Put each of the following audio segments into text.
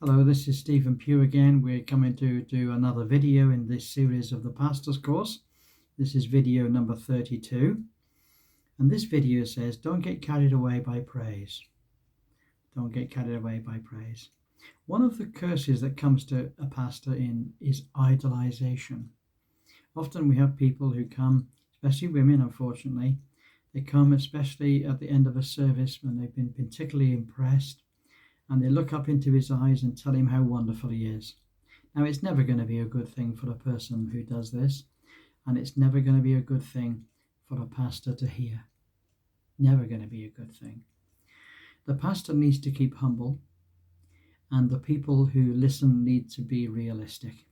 Hello, this is Stephen Pugh again. We're coming to do another video in this series of the Pastors Course. This is video number 32. And this video says, don't get carried away by praise. Don't get carried away by praise. One of the curses that comes to a pastor is idolization. Often we have people who come, especially women, unfortunately. They come especially at the end of a service when they've been particularly impressed, and they look up into his eyes and tell him how wonderful he is. Now, it's never going to be a good thing for a person who does this, and it's never going to be a good thing for a pastor to hear. Never going to be a good thing. The pastor needs to keep humble, and the people who listen need to be realistic.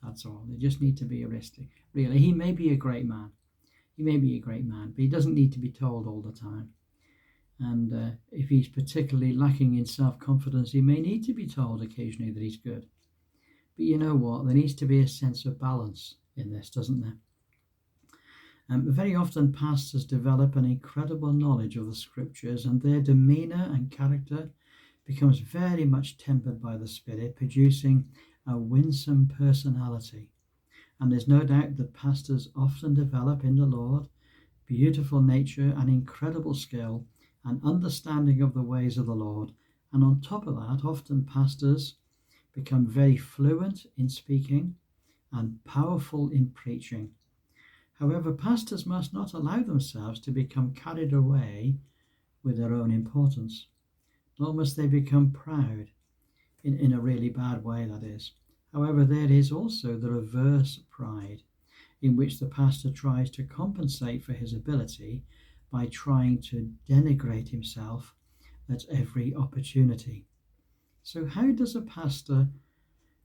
That's all. They just need to be realistic. Really, he may be a great man. He may be a great man, but he doesn't need to be told all the time. And if he's particularly lacking in self-confidence, he may need to be told occasionally that he's good. But you know what? There needs to be a sense of balance in this, doesn't there? Very often pastors develop an incredible knowledge of the scriptures, and their demeanor and character becomes very much tempered by the Spirit, producing a winsome personality. And there's no doubt that pastors often develop in the Lord beautiful nature and incredible skill and understanding of the ways of the Lord. And on top of that, often pastors become very fluent in speaking and powerful in preaching. However, pastors must not allow themselves to become carried away with their own importance, nor must they become proud in a really bad way, that is. However, there is also the reverse pride, in which the pastor tries to compensate for his ability by trying to denigrate himself at every opportunity. So how does a pastor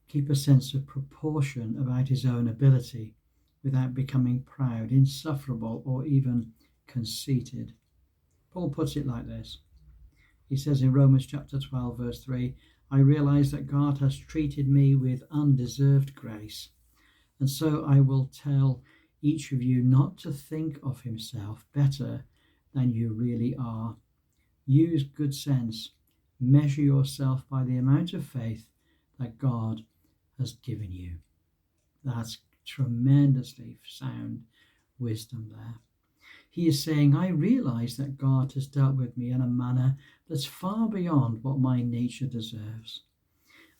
keep a sense of proportion about his own ability without becoming proud, insufferable, or even conceited? Paul puts it like this. He says in Romans chapter 12, verse 3, I realize that God has treated me with undeserved grace, and so I will tell each of you not to think of himself better than you really are. Use good sense. Measure yourself by the amount of faith that God has given you. That's tremendously sound wisdom there. He is saying, I realize that God has dealt with me in a manner that's far beyond what my nature deserves.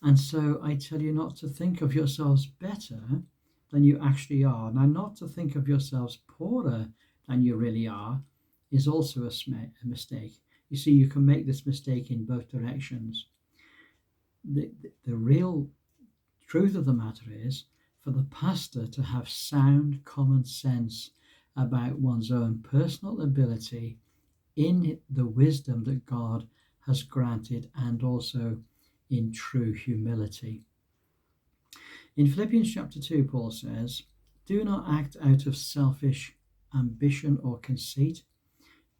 And so I tell you not to think of yourselves better than you actually are. Now, not to think of yourselves poorer than you really are is also a mistake. You see, you can make this mistake in both directions. The real truth of the matter is for the pastor to have sound common sense about one's own personal ability in the wisdom that God has granted, and also in true humility. In Philippians chapter 2, Paul says, do not act out of selfish ambition or conceit,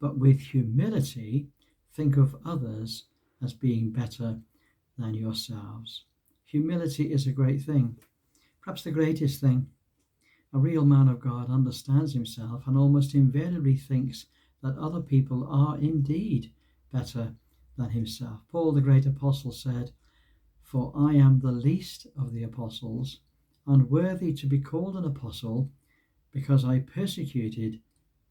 but with humility think of others as being better than yourselves. Humility is a great thing, perhaps the greatest thing. A real man of God understands himself and almost invariably thinks that other people are indeed better than himself. Paul, the great apostle, said, for I am the least of the apostles, unworthy to be called an apostle, because I persecuted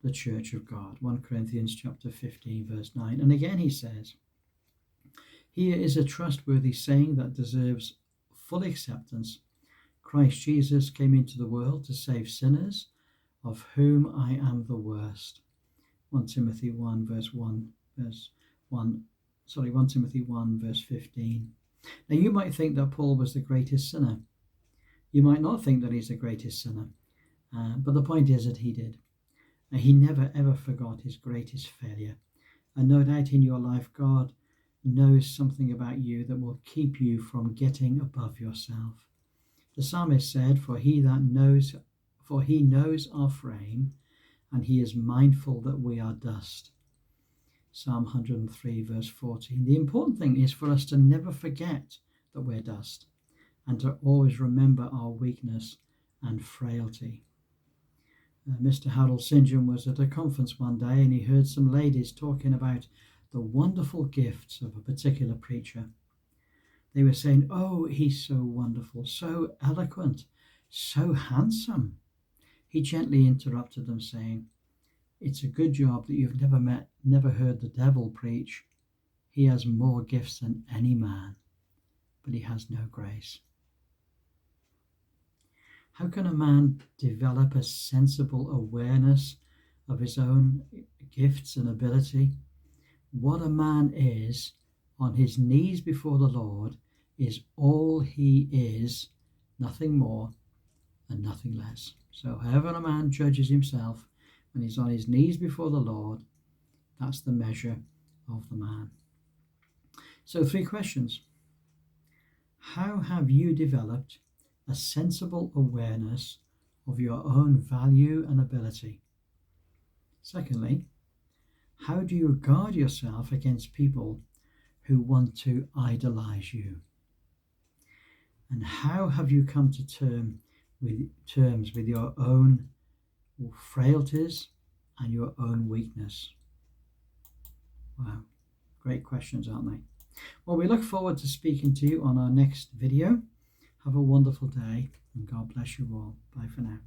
the church of God. 1 Corinthians chapter 15, verse 9. And again he says, here is a trustworthy saying that deserves full acceptance. Christ Jesus came into the world to save sinners, of whom I am the worst. 1 Timothy 1 verse 15. Now you might think that Paul was the greatest sinner. You might not think that he's the greatest sinner, but the point is that he did. He never ever forgot his greatest failure. And no doubt in your life, God knows something about you that will keep you from getting above yourself. The psalmist said, for he knows our frame, and he is mindful that we are dust. Psalm 103 verse 14. The important thing is for us to never forget that we're dust, and to always remember our weakness and frailty. Mr. Harold St. John was at a conference one day, and he heard some ladies talking about the wonderful gifts of a particular preacher. They were saying, oh, he's so wonderful, so eloquent, so handsome. He gently interrupted them, saying, it's a good job that you've never heard the devil preach. He has more gifts than any man, but he has no grace. How can a man develop a sensible awareness of his own gifts and ability? What a man is on his knees before the Lord is all he is, nothing more and nothing less. So however a man judges himself when he's on his knees before the Lord, that's the measure of the man. So 3 questions. How have you developed a sensible awareness of your own value and ability? Secondly, how do you guard yourself against people who want to idolize you? And how have you come to terms with your own frailties and your own weakness? Wow, great questions, aren't they? Well, we look forward to speaking to you on our next video. Have a wonderful day, and God bless you all. Bye for now.